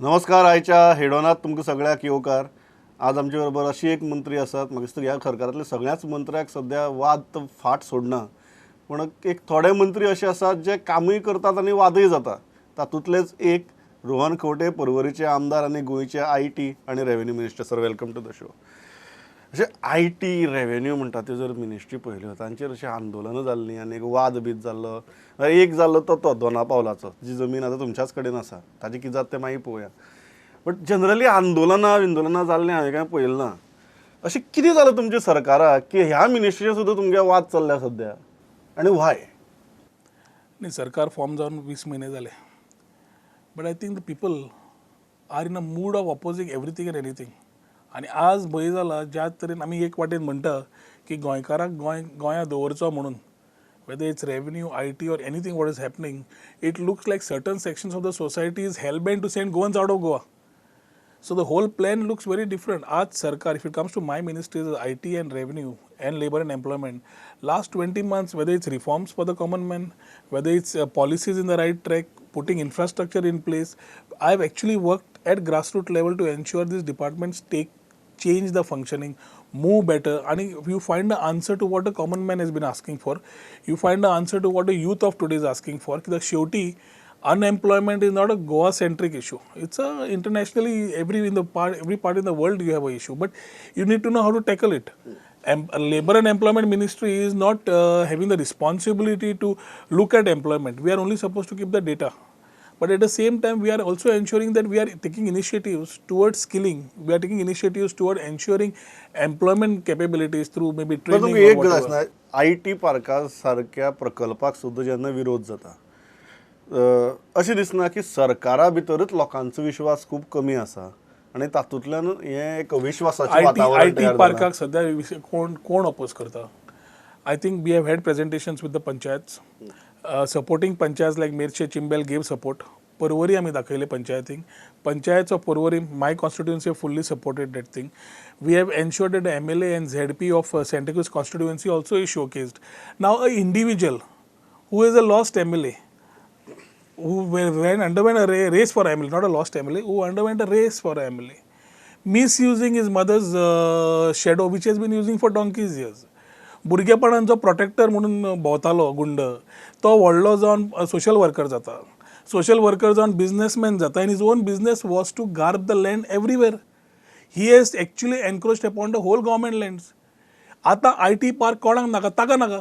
नमस्कार. आयच्या हेडोनात तुमकां सगळ्याक येवकार. आज आमचे बरोबर अशी एक मंत्री आसात, म्हाका दिसता ह्या सरकारांतल्या सगळ्याच मंत्र्याक सध्या वाद फाट सोडना. पूण एक थोडे मंत्री असे आसात जे कामूय करतात आनी वादय जाता. तातूंतलेच एक रोहन खंवटे, पर्वरीचे आमदार आनी गोंयचे IT आनी revenue minister. Sir, welcome to the show. अशें IT रेव्हेन्यू म्हणटा त्यो जर मिनिस्ट्री पळयल्यो तांचेर अशें आंदोलनां जाल्लीं आनी एक वाद बीद जाल्लो. एक जाल्लो तो दोना पावलाचो, जी जमीन आतां तुमच्याच कडेन आसा, ताजें कितें जाता तें मागीर पळोवया. बट जनरली आंदोलनां जाल्लें हांवें कांय पळयलें ना. अशें कितें जालें तुमच्या सरकाराक की ह्या मिनिस्ट्रीचे सुद्दां तुमगे वाद चल्ल्या सध्या, आनी व्हाय? नाही, सरकार फॉर्म जावन 20 महिने झाले. But I think the people are in a mood off opposing everything and anything. आणि आज भंय जाला ज्या तरेन आमी एक वाटेन म्हणटा की गोंयकाराक गोंया दवरचो म्हणून, whether it's revenue, IT or anything what is happening, it looks like certain sections of the society is hell-bent to send Goans out of Goa. So the whole plan looks very different. Aaj Sarkar, if it comes to my ministries, IT and revenue and labor and employment, last 20 months, whether it's reforms for the common man, whether it's policies in the right track, putting infrastructure in place, I've actually worked at grassroots level to ensure these departments change the functioning, move better, and you find the answer to what the common man has been asking for. You find the answer to what the youth of today is asking for. The shorty unemployment is not a Goa centric issue. It's a internationally every part in the world you have a issue, but you need to know how to tackle it. Labor and Employment Ministry is not having the responsibility to look at employment. We are only supposed to keep the data. But at the same time, we are also ensuring that we are taking initiatives towards skilling. We are taking initiatives toward ensuring employment capabilities through maybe training or whatever. IT पार्का सारख्या प्रकल्पाक सुद्दां जेन्ना विरोध जाता, अशें दिसना की सरकारा भितरच लोकांचो विश्वास खूब कमी आसा आनी तातूंतल्यान हें एक अविश्वासाचें वातावरण तयार IT पार्काक सद्या कोण अपोज करता? I think we have had presentations with the panchayats. Supporting panchayats like Mirche, Chimbel gave support. Parwari आम्ही दाखवले पंचायतींक. Panchayats of Parwari, my constituency, have fully supported that thing. We have ensured that the MLA and ZP of Santa Cruz constituency also is showcased. Now, an individual who is a lost MLA, who underwent a race for MLA, not a lost MLA, who underwent a race for MLA, misusing his mother's shadow, which has been using for donkey's years. भुरगेपणान जो protector म्हणून भोंवतालो गुंड, तो व्हडलो जावन social worker जाता. Social worker जावन businessman जाता, आनी his own business was to grab the land everywhere. He has actually encroached upon the whole government lands. आतां IT पार्क कोणाक नाका? ताका नाका.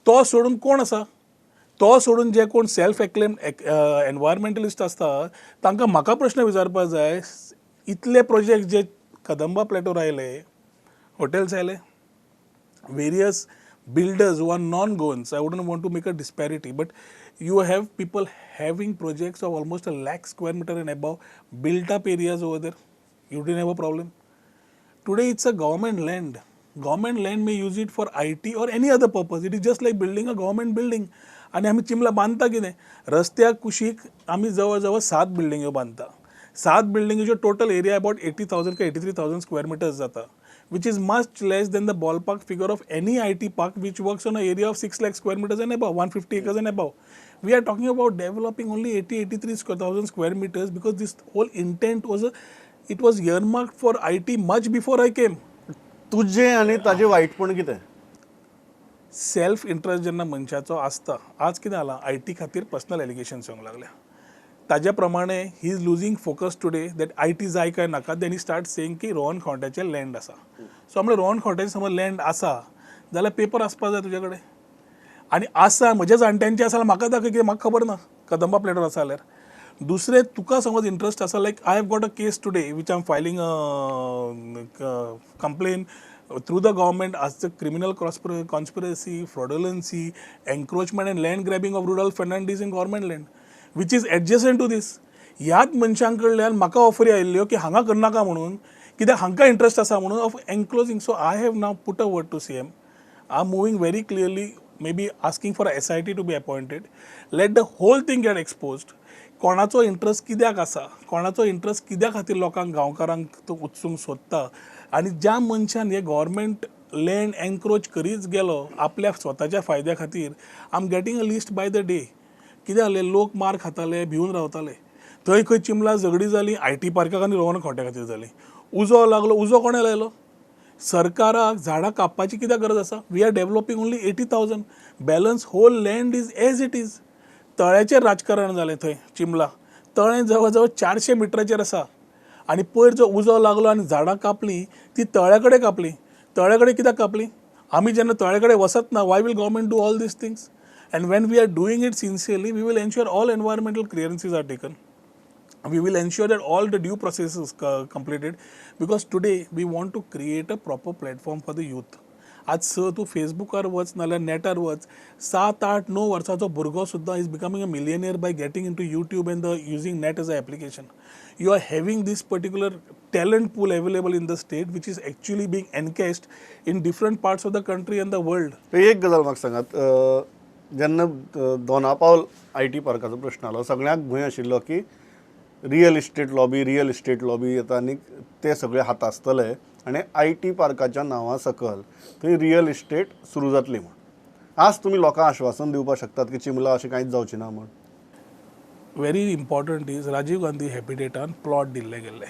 तो सोडून कोण आसा? तो सोडून जे कोण सेल्फ एक्लेम एनवायरमेंटलिस्ट आसता तांकां म्हाका प्रश्न विचारपाक जाय, इतले प्रोजेक्ट जे कदंबा प्लॅटोर आयले, हॉटेल्स आयले, various builders who are non-Goans. I wouldn't want to make a disparity, but you have people having projects of almost 1 lakh square meter and above, built up areas over there. You didn't have a problem. Today it's a government land. Government land may use it for IT or any other purpose. It is just like building a government building. आणि आम्ही चिमला बांधता कितें? रस्त्याक कुशीक आम्ही जवळ 7 बिल्डिंग्यो बांधता. 7 बिल्डिंगेचो total area about 80,000 का 83,000 square metres जाता, which is much less than the ballpark figure of any IT park which works on an area of 6 lakh square meters and above, 150 acres and above. We are talking about developing only 83,000 square meters because this whole intent was it was earmarked for IT much before I came. तुझे आनी ताजें वायटपण कितें? Self interest जेन्ना मनशाचो आसता, आज कितें जालां, IT खातीर पर्सनल एलिगेशन्स येवंक लागल्या. ताज्या प्रमाणे he is losing focus today that IT जाय काय नाका. देन ही स्टार्ट सेईंग की रोहन खंवट्याचें लँड आसा. सो आमले रोहन खंवट्याचें समज लँड आसा जाल्यार पेपर आसपाक जाय तुजे कडेन. आनी आसा म्हज्या जाणट्यांचें आसा जाल्यार म्हाका दाखय, कितें म्हाका खबर ना कदंबा प्लॅटोर आसा जाल्यार. दुसरें, तुका समज इंट्रस्ट आसा, like I have got a case today which I am filing complain through the government as the criminal conspiracy, fraudulency, encroachment and land grabbing of Rudolph Fernandez in government land, which is adjacent to this. ह्याच मनशां कडल्यान म्हाका offeree आयिल्ल्यो की हांगा करनाका म्हणून, कित्याक हांकां इंट्रस्ट आसा म्हणून of enclosing. So I have now put a word to CM. I am moving very clearly, maybe asking for a SIT to be appointed. Let the whole thing get exposed. कोणाचो interest कित्याक आसा, कोणाचो interest कित्या खातीर लोकांक गांवकारांक तो उत्सूंक सोदता, आनी ज्या मनशान हे गव्हर्मेंट लँड एनक्रोच करीत गेलो आपल्या स्वताच्या फायद्या खातीर, I am getting a list by the day. कितें जालें, लोक मार खाताले, भिवन रावताले. थंय खंय चिंबला झगडी जाली IT पार्काक आनी रोहन खोंट्या खातीर जाली. उजो लागलो, उजो कोणें लायलो? सरकाराक झाडां कापपाची कित्याक गरज आसा? We are developing only 80,000. Balance whole land is as it is. तळ्याचेर राजकारण जालें थंय चिंबला. तळें जवळ जवळ 400 मिटराचेर आसा आनी पयर जो उजो लागलो आनी झाडां कापली ती तळ्या कडेन कापली. तळ्या कडेन कित्याक कापली? आमी जेन्ना तळ्या कडेन वचत ना, why will government do all these things? And when we are doing it sincerely, we will ensure all environmental clearances are taken. We will ensure that all the due process is completed, because today we want to create a proper platform for the youth. आज तूं फेसबुकार वच नाल्यार नेटार वच, 7-8-9 वर्साचो भुरगो सुद्दां is becoming a millionaire by getting into YouTube and the using net as a application. You are having this particular talent pool available in the state, which is actually being encased in different parts of the country and the world. एक गजाल म्हाका सांगात, जेन्ना Dona Paula IT पार्काचो प्रश्न आलो, सगळ्यांक भंय आशिल्लो की रियल इस्टेट लॉबी येता आनी ते सगळे हातासतले आनी IT पार्काच्या नांवा सकल थंय रियल इस्टेट सुरू जातली म्हण. आज तुमी लोकांक आश्वासन दिवपाक शकतात की चिंबला अशें कांयच जावचें ना म्हण? Very important is Rajiv Gandhi Habitaton plot दिल्ले गेल्ले.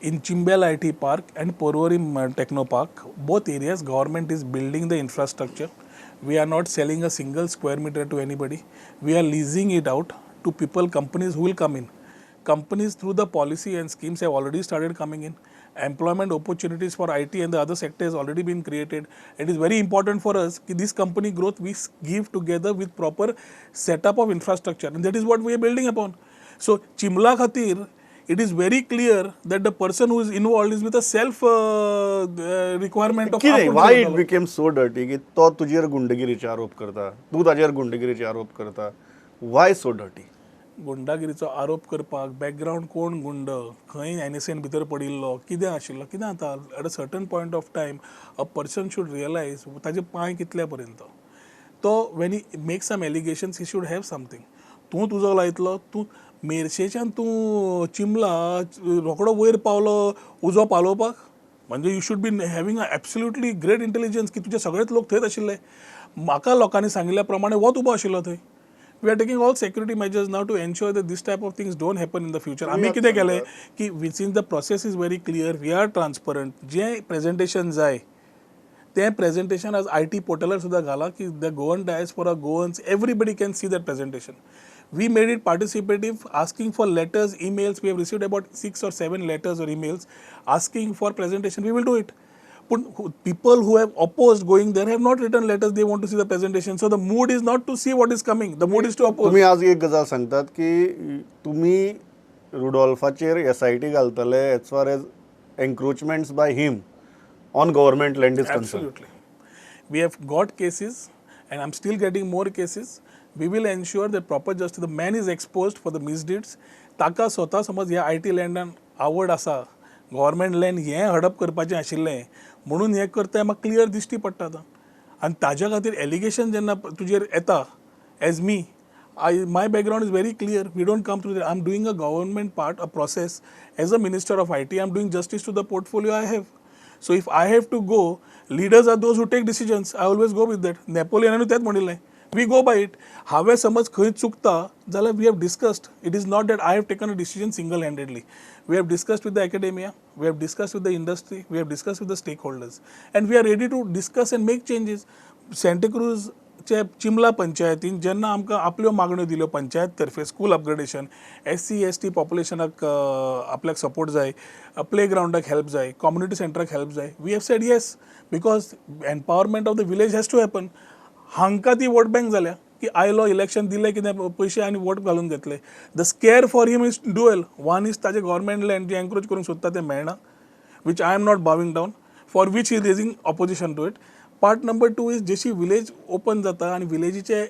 In Chimbel IT Park and Porvorim Techno Park, both areas government is building the infrastructure. We are not selling a single square meter to anybody. We are leasing it out to people, companies who will come in. Companies through the policy and schemes have already started coming in. Employment opportunities for IT and the other sector has already been created. It is very important for us that this company growth we give together with proper setup of infrastructure, and that is what we are building upon. So Chimla Khatir, it is very clear that the person who is involved is with a self requirement of why it became so dirty की तो तुजेर गुंडगिरीचे आरोप करता, तू ताजेर गुंडगिरीचे आरोप करता? Why so dirty? गुंडागिरीचो आरोप करपाक बॅकग्रावंड कोण गुंड, खंय NSN भितर पडिल्लो, कितें आशिल्लो, कितें जाता? At a certain point of time a person should realise ताजे पांय कितल्या पर्यंत. तो when he make some allegations he should have something. तूं तुजो लायतलो, तूं मेरशेच्यान तूं चिंबला रोकडो वयर पावलो उजो पालोवपाक, म्हणजे you should be having a absolutely great intelligence की तुजे सगळेच लोक थंयच आशिल्ले. म्हाका लोकांनी सांगिल्ल्या प्रमाणे वोत उबो आशिल्लो थंय. We are taking all security measures now to ensure that this type of things don't happen in the future. आम्ही कितें केलें की since the process is very clear, we are transparent. जे presentation जाय ते presentation आज IT पोर्टलार सुद्दां घाला की the Goan diaspora, Goans, everybody can see that presentation. We made it participative, asking for letters, emails. We have received about 6 or 7 letters or emails asking for presentation. We will do it. But people who have opposed going there have not written letters. They want to see the presentation. So the mood is not to see what is coming. The mood is to oppose. तुम्ही आज एक गजाल सांगतात की तुम्ही रुडॉल्फाचेर SIT घालतले as far as encroachments by him on government land is concerned. Absolutely. We have got cases and I'm still getting more cases. We will ensure that proper justice. The man is exposed for the misdeeds. ताका स्वता समज ह्या IT लँडान आवड आसा, government land हें हडप करपाचें आशिल्लें म्हणून हें करता म्हाका क्लियर दिश्टी पडटा आतां. आनी ताज्या खातीर एलिगेशन जेन्ना तुजेर येता as me, my background is very clear. We don't come through I am doing a government part, a process as a minister of IT. I am doing justice to the portfolio I have. So if I have to go, leaders are those who take decisions. I always go with that. नेपोलियनानूय तेच म्हणिल्लें, we go bye it. हांवें समज खंय चुकता जाल्यार we have discussed. It is not that I have taken a decision single handedly. We have discussed with the academia, we have discussed with the industry, we have discussed with the stakeholders, and we are ready to discuss and make changes. Santa Cruz चे चिंबला पंचायतीन जेन्ना आमकां आपल्यो मागण्यो दिल्यो पंचायत तर्फे, school upgradation, SC ST पॉप्युलेशनाक आपल्याक सपोर्ट जाय, प्ले ग्राउंडाक हेल्प जाय, कम्युनिटी सेंटराक हेल्प जाय. We have said yes because empowerment of the village has to happen. हांकां ती वोट बँक जाल्या की आयलो इलेक्शन दिले कितें पयशे आनी वोट घालून घेतले. The scare for him is dual. One is ताजे गव्हर्मेंट लँड जे एनक्रोच करूंक सोदता तें मेळना, which I am not bowing down, for which he raising opposition to it. Part number 2 is जशी विलेज ओपन जाता आनी विलेजीचे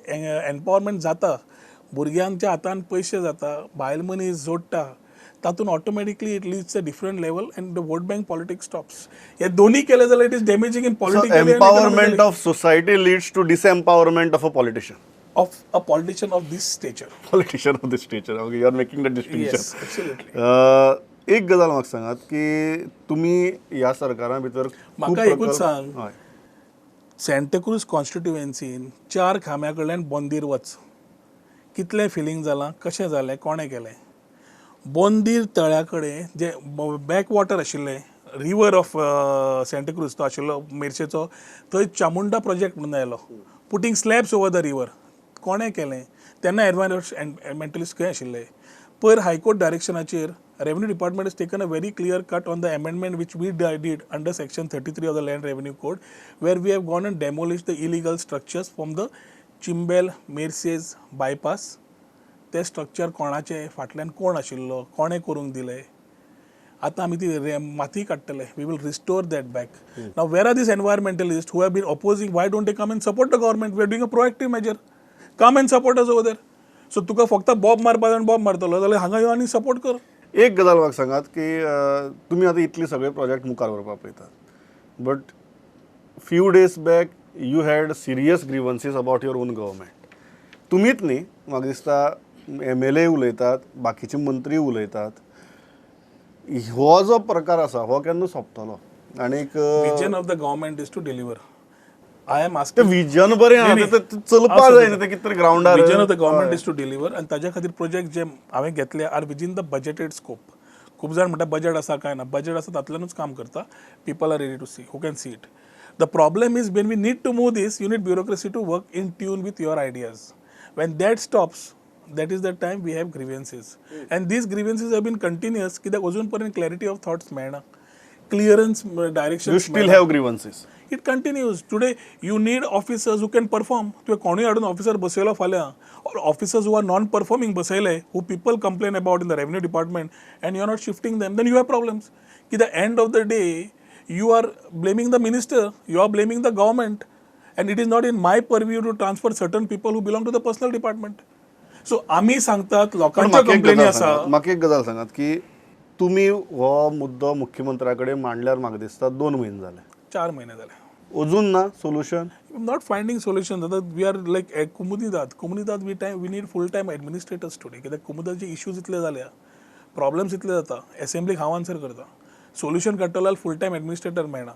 एम्पावरमेंट जाता, भुरग्यांच्या हातान पयशे जाता, बायल मनीस जोडटा, तातून automatically it leads a different level and the vote bank politics stops. हे दोन्ही केले जाल्यार it is damaging in political. Empowerment of society leads to disempowerment of a politician. Of a politician of this stature. Politician of this stature. Okay, you are making the distinction. Yes, absolutely. एक गजाल म्हाका सांगात की तुम्ही ह्या सरकारा भितर म्हाका एकूच सांग, सेंटा क्रूज कॉन्स्टिट्युएन्सीन 4 खांब्या कडल्यान बोंदीर वच, कितलें फिलिंग जालां, कशें जालें, कोणें केलें? बोंदीर तळ्या कडेन जे बॅक वॉटर आशिल्लें रिवर ऑफ सेंटाक्रूज तो आशिल्लो मेर्शेचो, थंय चामुंडा प्रोजेक्ट म्हणून आयलो, putting slabs over the river. कोणें केलें? तेन्ना एनवायरमेंटलिस्ट खंय आशिल्ले. पर हायकोर्ट डायरेक्शनाचेर revenue department has taken a very clear cut on the amendment which we did under section 33 of the land revenue code, where we have gone and demolished the illegal structures from the Chimbel Merces bypass. ते structure कोणाचे फाटल्यान कोण आशिल्लो, कोणें करूंक दिलें, आतां आमी ती माती काडटले. We will restore that back. Now where are these environmentalist who have been opposing? Why don't they come and support the government? We are doing a proactive measure. Come and support us over there. So तुका फक्त बॉब मारपा जाय, Bob मारतलो जाल्यार हांगा येवन आनी support कर. एक गजाल म्हाका सांगात की तुमी आतां इतले सगळे प्रोजेक्ट मुखार व्हरपाक पळयतात, but few days back you had serious grievances about your own government. तुमीच न्ही, म्हाका दिसता MLA उलयतात, बाकीचे मंत्री उलयतात. हो जो प्रकार आसा हो केन्ना सोंपतलो? आनीक vision of the government is to deliver. I am ते आस्किंग विजन बरें आहा, ते चलपा जाय न्ही, ते कितें तरी ग्रावंडार. Vision of the government is to deliver. आनी ताज्या खातीर प्रोजेक्ट जे हांवें घेतले are within the budgeted scope. खूब जाण म्हणटा बजेट आसा काय ना. बजेट आसा तातूंतल्यानूच काम करता. People are ready to see, who can see it. The problem is when we need to move these, you need bureaucracy to work in tune with your ideas. When that stops, that is the time we have grievances. And these grievances have been continuous कित्याक अजून पर्यंत clarity of thoughts मेळना, clearance directions. You still have grievances. It continues. Today you need officers who can perform. तुवें कोणूय हाडून officer बसयलो फाल्यां, or officers who are non-performing बसयले, who people complain about in the revenue department, and you are not shifting them, then you have problems. At the end of the day, you are blaming the minister, you are blaming the government, and it is not in my purview to transfer certain people who belong to the personal department. So आमी सांगतात लोकांच्या कंप्लेनी आसा. म्हाका एक गजाल सांगात की तुमी हो मुद्दो मुख्यमंत्र्या कडेन मांडल्यार म्हाका दिसता 2 म्हयने जाले, 4 म्हयने जाले, अजून ना सोल्युशन. Not finding solution. आतां वी आर लायक कुमुदिदाद we need full time administrators today. कित्याक कुमुदाचे इश्यूज इतले जाल्या, प्रॉब्लेम्स इतले जाता, एसेंब्लीक हांव आन्सर करता, सोल्युशन काडटलो जाल्यार फूल टायम एडमिनिस्ट्रेटर मेळना.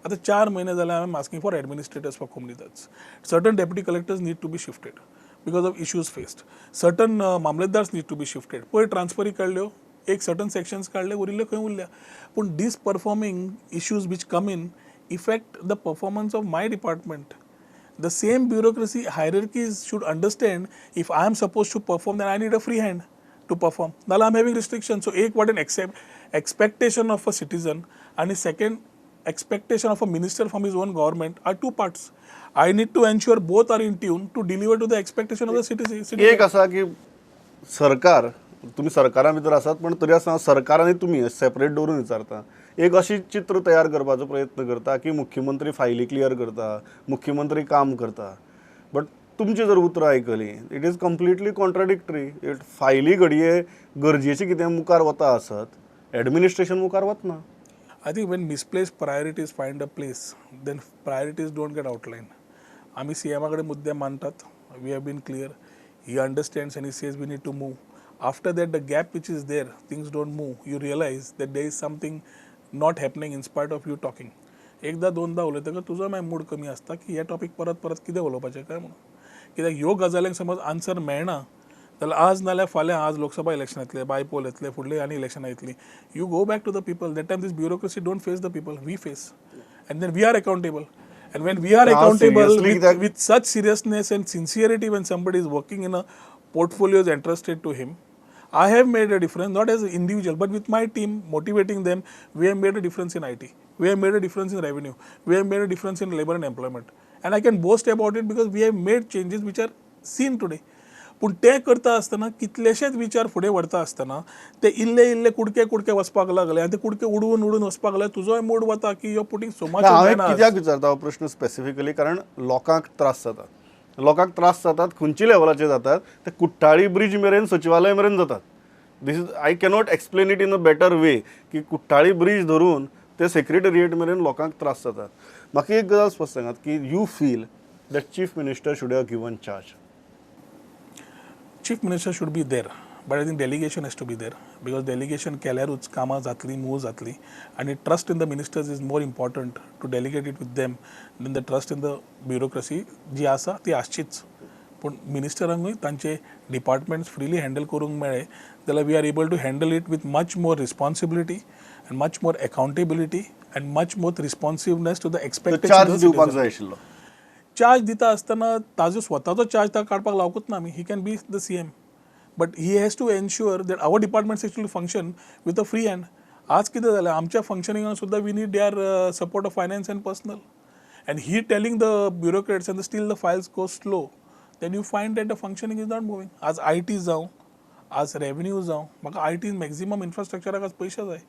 आतां 4 म्हयने जाले I am asking for administrators for कुमुदिदाद. Certain deputy collectors need to be shifted because of issues faced. Certain मामलेदार्स need to be shifted. पयर ट्रान्सफरी काडल्यो, एक certain sections काडले, उरिल्ले खंय उरल्या. पूण these performing issues which come in affect the performance of my department. The same bureaucracy hierarchies should understand, if I am supposed to perform, then I need a free hand to perform. Now I am having restrictions. So एक what an expectation of a citizen and a second expectation of a minister from his own government are two parts. I need to ensure both are in tune to deliver to the expectation of the citizen. एक आसा की सरकार, तुम्ही सरकारा भितर आसात, पण तरी आसतना सरकार आनी तुमी सेपरेट दवरून विचारता. एक अशी चित्र तयार करपाचो प्रयत्न करता की मुख्यमंत्री फायली क्लियर करता, मुख्यमंत्री काम करता, बट तुमची जर उतरां आयकली, इट इज कंप्लिटली कॉन्ट्राडिक्टरी. फायली घडये गरजेची कितें मुखार वता आसत, एडमिनिस्ट्रेशन मुखार वतना. I think when misplaced priorities find a place, then priorities don't get outlined. आम्ही CM कडे मुद्दे मांडतात. We have been clear. He understands and he says we need to move. After that, the gap which is there, things don't move. You realize that there is something not happening in spite of you talking. एकदा दोनदा उलयतकच तुजो मागीर mood कमी आसता की हे topic परत परत कितें उलोवपाचें काय म्हणून. कित्याक ह्यो गजालींक समज आन्सर मेळना जाल्यार आज नाल्यार फाल्यां, आज लोकसभा इलेक्शन येतले, बायपोल येतले, फुडली आनी इलेक्शनां येतली. You go back to the people. That time these bureaucracy don't face the people, we face, and then we are accountable. And when we are accountable with such seriousness and sincerity, when somebody is working in a portfolio is entrusted to him, I have made a difference, not as an individual, but with my team, motivating them. We have made a difference in IT. We have made a difference in revenue. We have made a difference in labor and employment. And I can boast about it because we have made changes which are seen today. पूण ते करता आसतना कितलेशेच विचार फुडें व्हरता आसतना ते इल्ले इल्ले कुडके वचपाक लागले, आनी ते कुडके उडून वचपाक लागले. तुजोय मूड वता की यो पुटींग सो मच. हांवें कित्याक विचारता हो प्रश्न स्पेसिफिकली, कारण लोकांक त्रास जातात. लोकांक त्रास जातात खंयच्या लेवलाचेर जातात, ते कुट्टाळी ब्रिज मेरेन सचिवालय मेरेन जातात. This is, I cannot explain it in a better way, की कुट्टाळी ब्रिज धरून ते सेक्रेटरिएट मेरेन लोकांक त्रास जातात. म्हाका एक गजाल स्पश्ट सांगात की you feel that chief minister should have given charge. Chief Minister should be there, but I think delegation has to be there, because delegation केल्यारूच कामां जातली, मूव जातली, आणि trust in the ministers is more important to delegate it with them than the trust in the bureaucracy जी आसा ती आसचीच. पूण मिनिस्टरांकूय तांचे departments freely handle करूंक मेळ्ळे जाल्यार we are able to handle it with much more responsibility and much more accountability and much more responsiveness to the charge expectation दिवपाक जाय आशिल्लो. चार्ज दिता आसतना ताजो स्वताचो चार्ज ताका काडपाक लावकूच ना आमी. He can be the CM, but he has to ensure that our departments actually function with a free hand. आज कितें जालें, आमच्या फंक्शनिंगाक सुद्दां we need their support of finance and personal. And he telling the bureaucrats and still the files go slow, then you find that the functioning is not moving. As IT जावं, as revenue जावं, म्हाका IT maximum infrastructure आज पैसे जाय.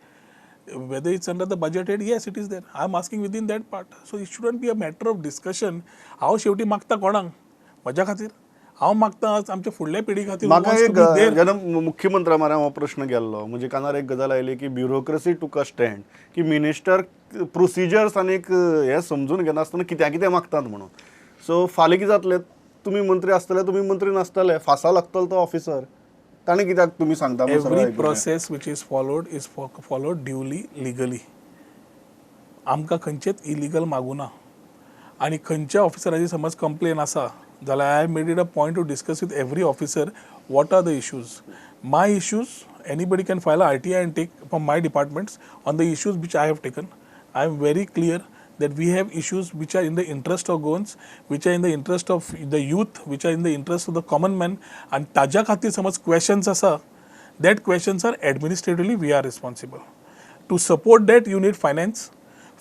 Whether it's under the budget head, yes, it is there. I'm asking within that part. So it shouldn't be a matter of discussion. हांव शेवटी मागता कोणाक? म्हज्या खातीर. हांव मागता आज आमच्या फुडल्या पिढी खातीर. म्हाका एक जेन्ना मुख्यमंत्र्या म्हऱ्यान हो प्रश्न गेल्लो म्हणजे कानार एक गजाल आयली की ब्युरोक्रेसी टूक अ स्टँड की मिनिस्टर प्रोसिजर्स आनी हे समजून घेनासतना कित्याक मागतात म्हणून. सो फाल्यां कितें जातलें, तुमी मंत्री आसतले, तुमी मंत्री नासतले, फासा लागतलो तो ऑफिसर, ताणें कित्याक तुमी सांगता. Every process which is followed duly legally. आमकां खंयचेच इलिगल मागूं ना. आनी खंयच्या ऑफिसराची समज कंप्लेन आसा जाल्यार I made it a point to discuss with every officer what are the issues. My issues anybody can file a RTI and take from my departments on the issues which I have taken. I am very clear that we have issues which are in the interest of goans, which are in the interest of the youth, which are in the interest of the common man. And ताज्या खातीर समज questions asa, that questions are administratively we are responsible. To support that you need finance.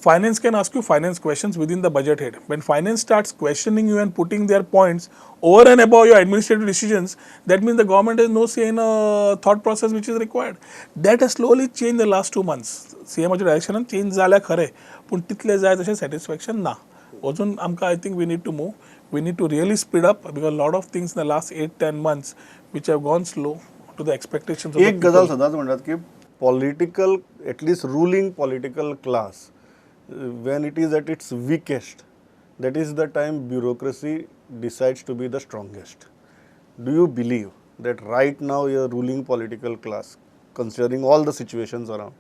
Finance can ask you finance questions within the budget head. When finance starts questioning you and putting their points over and above your administrative decisions, that means the government has no say in a thought process which is required. That has slowly changed the last 2 months. CMच्या डायरेक्शनान change जाल्या खरें, पूण तितले जाय तशें satisfaction ना. अजून आमकां I think we need to move. We need to really speed up because lot of things in the last 8-10 months which have gone slow to the expectations of the people. एक गजाल सदांच म्हणटात की political, at least ruling political class, when it is at its weakest, that is the time bureaucracy decides to be the strongest. Do you believe that right now your ruling political class, considering all the situations around,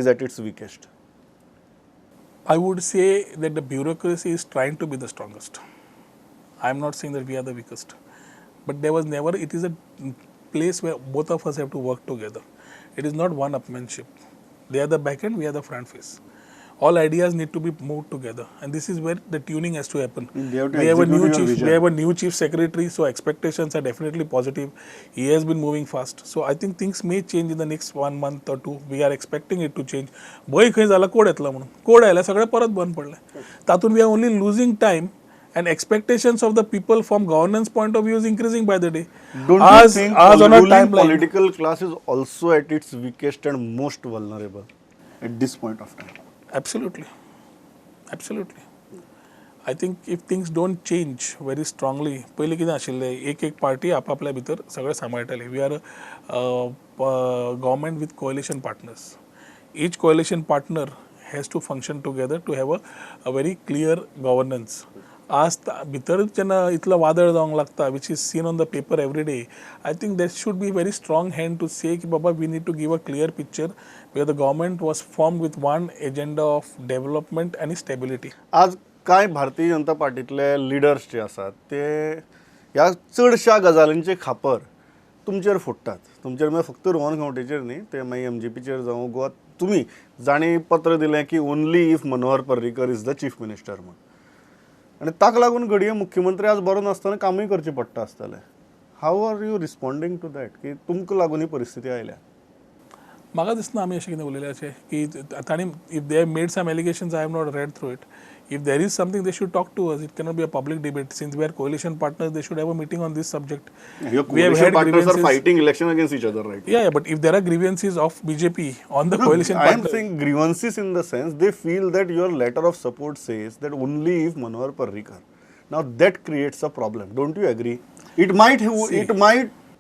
is at its weakest? I would say that the bureaucracy is trying to be the strongest. I am not saying that we are the weakest, but there was never, it is a place where both of us have to work together. It is not one-upmanship. They are the back end, we are the front face. All ideas need to be moved together, and this is where the tuning has to happen. We have a new chief secretary, so expectations are definitely positive. He has been moving fast, so I think things may change in the next 1 month or 2. We are expecting it to change. भय खंय जाला, code येतलो म्हणून. Code आयला सगळें परत बंद पडलें. तातून we are only losing time, and expectations of the people from governance point of view is increasing by the day. Don't you think ruling political class is also at its weakest and most vulnerable at this point of time? Absolutely. I think if things don't change very strongly, पहिले कितें आशिल्लें, एक party आपापल्या भितर सगळें सांबाळटाली. We are government with coalition partners. Each coalition partner has to function together to have a very clear governance. आज भितर जेन्ना इतलो वादळ जावंक लागता, which is seen on the paper every day, I think there should be very strong hand to say ki baba we need to give a clear picture because the government was formed with one agenda of development and stability. आज कांय Bharatiya Janata पार्टीतले leaders जे आसात ते ह्या चडशा गजालींचे खापर तुमचेर फोडटात. तुमचेर म्हणजे फक्त रोहन खंवटेचेर न्ही, ते मागीर MGPचेर जावं गोवा तुमी जाणी पत्र दिलें की only if Manohar Parrikar is the chief minister म्हणून. आनी ताका लागून घडये मुख्यमंत्री आज बरो नासतना कामूय करचें पडटा आसतलें. How are you responding to that की तुमकां लागून ही परिस्थिती आयल्या? म्हाका दिसना आमी अशें कितें उलयलें अशें की तांणी if they have made some allegations I have not read through it. If there is something, they should talk to us. It cannot be a public debate. Since we are coalition partners, they should have a meeting on this subject. Your coalition partners are fighting election against each other, right? Yeah, but if there are grievances of BJP on the coalition partners... I am saying grievances in the sense they feel that your letter of support says that only if Manohar Parrikar. Now that creates a problem. Don't you agree? It might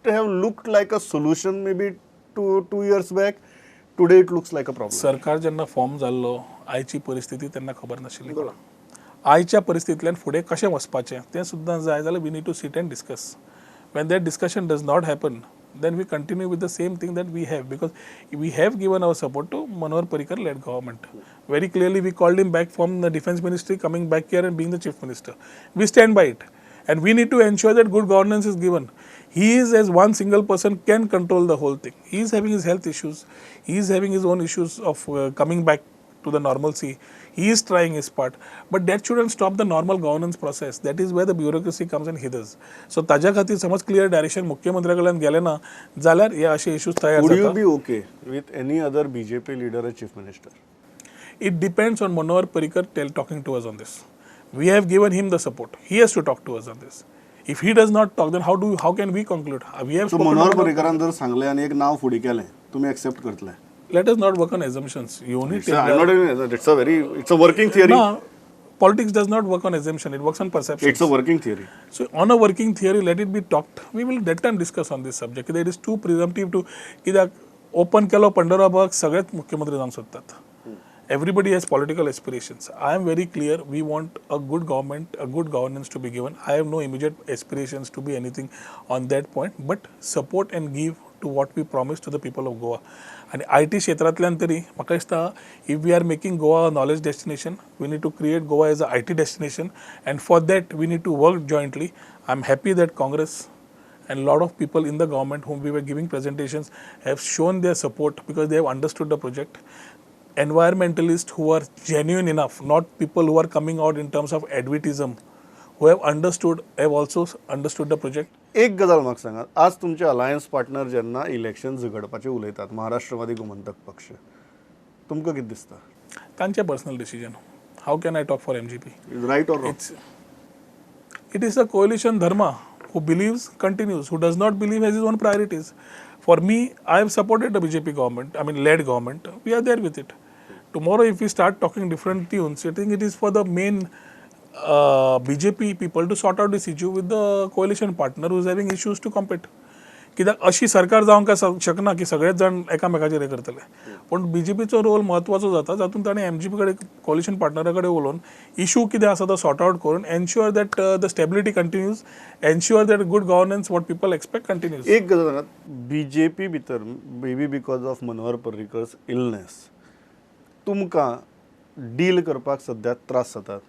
have looked like a solution maybe 2 years back. Today it looks like a problem. सरकार जेन्ना form जाल्लो, आयची परिस्थिती तेन्ना खबर नाशिल्ली. आयच्या परिस्थितींतल्यान फुडें कशें वचपाचें तें सुद्दां जाय जाल्यार we need to sit and discuss. When that discussion does not happen, then we continue with the same thing that we have, because we have given our support to Manohar Parrikar led government. Very clearly we called him back from the defense ministry, coming back here and being the chief minister. We stand by it. And we need to ensure that good governance is given. He is, as one single person, can control the whole thing. He is having his health issues. He is having his own issues of coming back to the normalcy. He is trying his part. But that shouldn't stop the normal governance process. That is where the bureaucracy comes and hinders. So ताज्या खातीर समज clear direction मुख्यमंत्र्या कडल्यान गेले ना जाल्यार हे अशे issues तयार Would you जाता. be okay with any other BJP leader as chief minister? It depends on Manohar Parrikar talking to us on this. We have given him the support. He has to talk to us on this. If he does not talk, then how can we conclude? We have So spoken Manohar to Manohar. पर्रीकरान जर सांगले आणि एक नाव फुडें केलें तुम्ही accept करतले? Let us not work on assumptions. You only take I'm not even, it's a working theory. No, politics does not work on assumption. It works on perception. It's a working theory. So on a working theory, let it be talked. We will that time discuss on this subject. It is too presumptive to कित्याक open केलो पंढरा भाग सगळेच मुख्यमंत्री जावंक सोदतात. Everybody has political aspirations. I am very clear. We want a good government, a good governance to be given. I have no immediate aspirations to be anything on that point, but support and give to what we promised to the people of Goa. And IT क्षेत्रांतल्यान तरी म्हाका दिसता if we are making Goa a knowledge destination, we need to create Goa as a IT destination, and for that we need to work jointly. I'm happy that Congress and a lot of people in the government whom we were giving presentations have shown their support because they have understood the project. Environmentalists who are genuine enough, not people who are coming out in terms of advertism, who have also understood the project. एक गजाल म्हाका सांगात, आज तुमचे alliance partner जेन्ना election झगडपाचे उलयतात महाराष्ट्रवादी गोमंतक पक्ष, तुमकां कितें दिसता? तांचे personal decision. How can I talk for MGP? Right or wrong? It is a coalition dharma. Who believes continues. Who does not believe has his own priorities. For me, I have supported the BJP government. I mean, led government. We are there with it. Tomorrow, if we start talking different tunes, I think it is for the main BJP people to sort out this issue with the coalition partner who is having issues to compete. कित्याक अशी सरकार जावंक शकना की सगळेच जाण एकामेकाचेर हे करतले. पण बीजेपीचो रोल महत्वाचो जाता जातून ताणें MGP कडेन कोलिशन पार्टनरा कडेन उलोवन इशू कितें आसा तो सॉर्ट आउट करून ensure that the stability continues, ensure that good governance what people expect continues. एक गजाल सांगात, BJP भितर maybe because of Manohar Parrikar's illness तुमकां डील करपाक सद्याक त्रास जातात.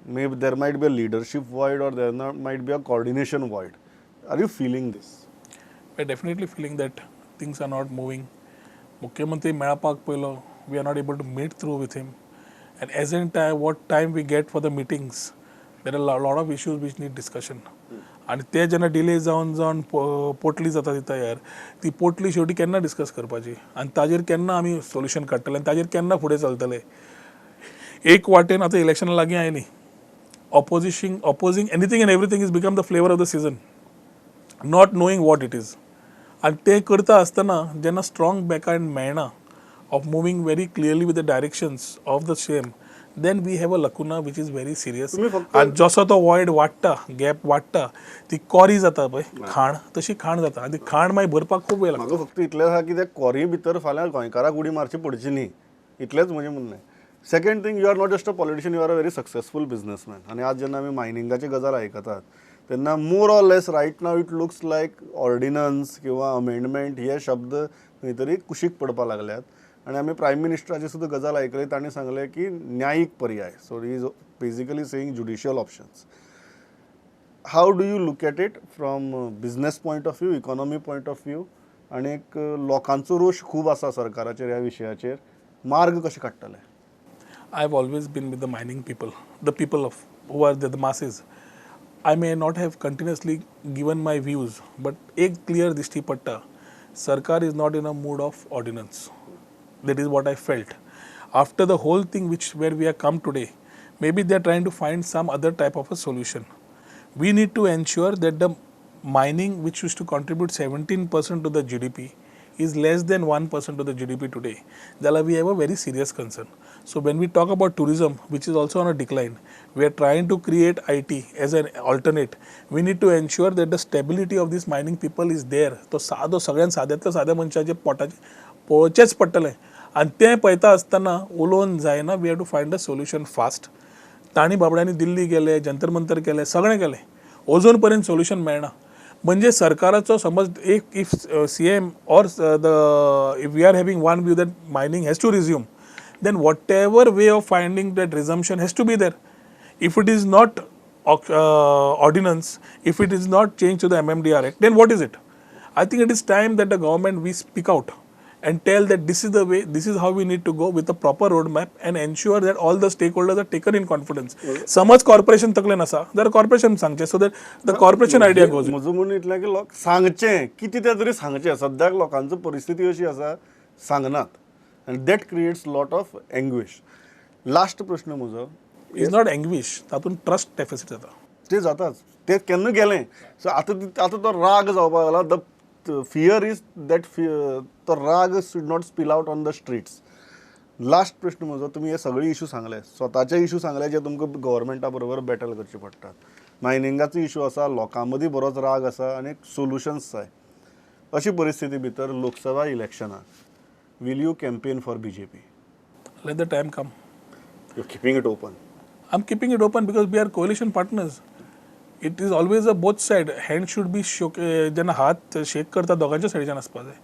Maybe there might be a leadership void or there might be a coordination void. Are you feeling this? We are definitely feeling that things are not moving. Mukhyamantri मेळपाक पयलो, we are not able to meet through with him. And as in what time we get for the meetings, there are a lot of issues which need discussion. आणि ते जेन्ना delay जावन पोटली जाता ती तयार, ती पोटली शेवटी केन्ना डिस्कस करपाची आनी ताजेर केन्ना आमी सोल्युशन काडटले आनी ताजेर केन्ना फुडें चलतले. एक वाटेन आतां इलेक्शनां लागीं आयलीं. Opposing anything and everything has become the flavor of the season. Not knowing what it is. आणि ते करता आसतना जेन्ना स्ट्रॉंग बॅकहँड मेळना of moving very clearly with the directions of the same, then we have a lacuna which is very serious. आणि जसो तो void वाडटा, गॅप वाडटा, ती कॉरी जाता पळय खाण, तशी खाण जाता आनी ती खाण मागीर भरपाक खूब वेळ लागता. म्हाका फक्त इतलें आसा की त्या कॉरी भितर फाल्यां गोंयकाराक उडी मारची पडची न्ही, इतलेंच म्हजें म्हणणें. Second thing, you are not just a politician, you are a very successful businessman. आनी आज जेन्ना आमी मायनिंगाची गजाल आयकतात तेन्ना more or less right now it looks like ordinance किंवा अमेंडमेंट हे शब्द खंय तरी कुशीक पडपाक लागल्यात. आनी आमी प्रायम मिनिस्टराची सुद्दां गजाल आयकली, ताणें सांगलें की न्यायीक पर्याय. So he is basically saying judicial options. How do you look at it from business point of view, economy point of view? आनी एक लोकांचो रोश खूब आसा सरकाराचेर ह्या विशयाचेर. मार्ग कशे काडटले? I have always been with the mining people, the people of who are the masses. I may not have continuously given my views, but एक clear dishti patta, Sarkar is not in a mood of ordinance. That is what I felt. After the whole thing where we have come today, maybe they are trying to find some other type of a solution. We need to ensure that the mining which used to contribute 17% to the GDP is less than 1% of the GDP today. Then we have a very serious concern. So when we talk about tourism, which is also on a decline, we are trying to create IT as an alternate. We need to ensure that the stability of these mining people is there. तो सादो सगळ्यान साद्यांतल्या साद्या मनशाचे पोटाचे पळोवचेच पडटलें. आनी तें पळयता आसतना उलोवन जायना. We have to find a solution fast. तांणी बाबड्यांनी दिल्ली गेले, जंतर मंतर केले, सगळें केलें. अजून पर्यंत सोल्युशन मेळना. म्हणजे सरकाराचो समज एक if CM or if we are having one view that mining has to resume, then whatever way of finding that resumption has to be there. If it is not ordinance, if it is not changed to the MMDR Act, then what is it? I think it is time that the government we speak out and tell that this is the way, this is how we need to go with a proper roadmap and ensure that all the stakeholders are taken in confidence. Samaj corporation तकले नसा, जर corporation सांगचे so that the corporation idea goes. म्हजो म्हणून इतलें की लोक सांगचें कितें तें तरी सांगचें. सद्याक लोकांचो परिस्थिती अशी आसा सांगनात आनी that creates lot of anguish. Last प्रश्न म्हजो इज नॉट एंग्विश, तातूंत ट्रस्ट डेफिसीट जाता. ते जाताच, ते केन्ना गेलें. सो आतां तो राग जावपाक लागला. द फियर इज दॅट तो राग should not spill out on the streets. Last प्रश्न म्हजो, तुमी हे सगळे इशू सांगले, स्वताचे इशू सांगले जे तुमकां गव्हर्मेंटा बरोबर बॅटल करचे पडटा. मायनिंगाचो इशू आसा, लोकां मदीं बरोच राग आसा आनी सोल्युशन्स जाय. अशी परिस्थिती भितर लोकसभा इलेक्शनाक will you campaign for BJP? Let the time come. You keeping it open? I'm keeping it open because we are coalition partners. It is always a both side. Hand should be shook. जेन्ना हात शेक करता दोगांच्या सायडीच्यान आसपा जाय.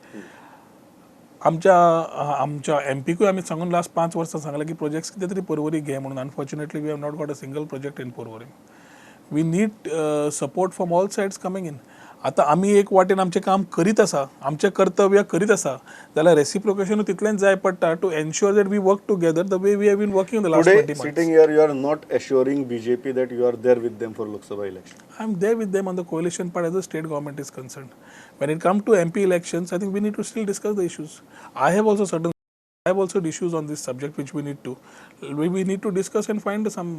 आमच्या MPकूय आमी सांगून last 5 वर्सां सांगलां की प्रोजेक्ट्स कितें तरी पर्वरी घे म्हणून. Unfortunately we have not got a single project in Porvorim. We need support from all sides coming in. आतां आमी एक वाटेन आमचें काम करीत आसा, आमचें कर्तव्य करीत आसा, जाल्यार रेसिप्रोकेशन तितलेंच जाय पडटा to ensure that we work together the way we have been working in the last 20 months. Sitting here, you are not assuring BJP that you are there with them for Lok Sabha election. I am there with them on the coalition part as the state government is concerned. When it comes to MP elections, I think we need to still discuss the issues. I have also issues on this subject which we need to discuss and find some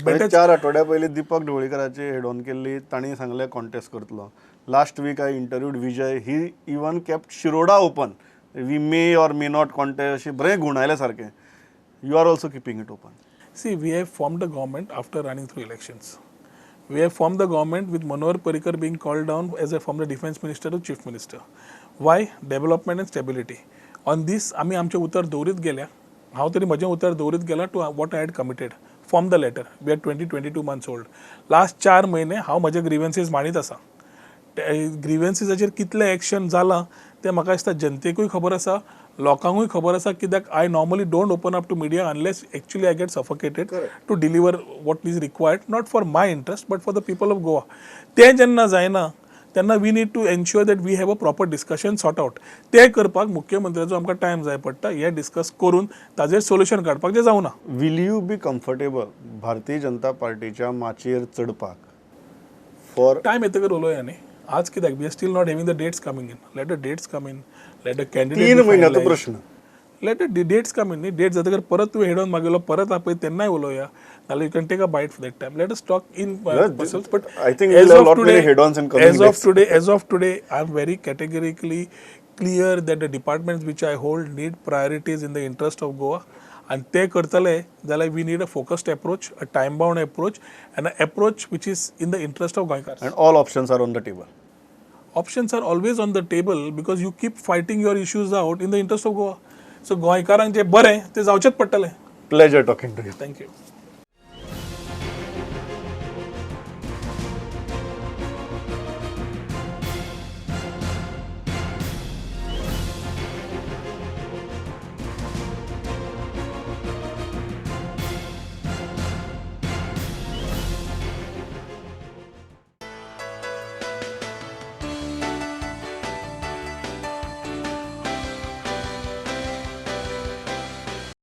better. 4 आठवड्या पयलीं Deepak ढवळीकराची head on केल्ली, तांणी सांगलें contest करतलो. Last week I interviewed Vijay. He even kept Shiroda open. We may or may not contest अशें बरें गुणायले सारकें. You are also keeping it open? See, we have formed a government after running through elections. We have formed the government with Manohar Parrikar being called down from the defense minister to chief minister. Why? Development and stability. On this, आमी आमचें उतर दवरीत गेल्या. हांव तरी म्हजें उतर दवरीत गेलां to what I had committed. Form the letter. We are 22 months old. Last 4 म्हयने हांव म्हजे ग्रिव्हन्सीस मांडीत आसा. ग्रिव्हन्सीसाचेर कितलें एक्शन जालां तें म्हाका दिसता जनतेकूय खबर आसा, लोकांकूय खबर आसा. कित्याक I normally don't open up to media unless actually I get suffocated to deliver what is required, not for my interest but for the people of Goa. तें जेन्ना जायना तेन्ना we need to ensure that we have a proper discussion sort out. तें करपाक मुख्यमंत्र्याचो आमकां time जाय पडटा. हें डिस्कस करून ताजेर सोल्युशन काडपाक जें जावना. Will you be comfortable Bharatiya Janata पार्टीच्या माचयेर चडपाक फॉर टायम येतकर उलोवया न्ही. आज कित्याक we are still not having the dates coming in. Let the dates come in. Let the candidate 3 महिन्याचो प्रश्न. Let the dates come in न्ही. डेट जातकर परत तुवें हेड ऑन मागयलो, परत आपय तेन्नाय उलोवया. नाल्यार you can take a bite for that time. Let us talk in persons. But I think we'll have a lot many head-ons in coming days. as of today, I am very categorically clear that the departments which I hold need priorities in the interest of Goa. And ते करतले जाल्यार we need a focused approach, a time-bound approach, and an approach which is in the interest of Goikars. And all options are on the table. Options are always on the table because you keep fighting your issues out in the interest of Goa. So Goikarank जे बरें ते जावचेच पडटले. Pleasure talking to you. Thank you.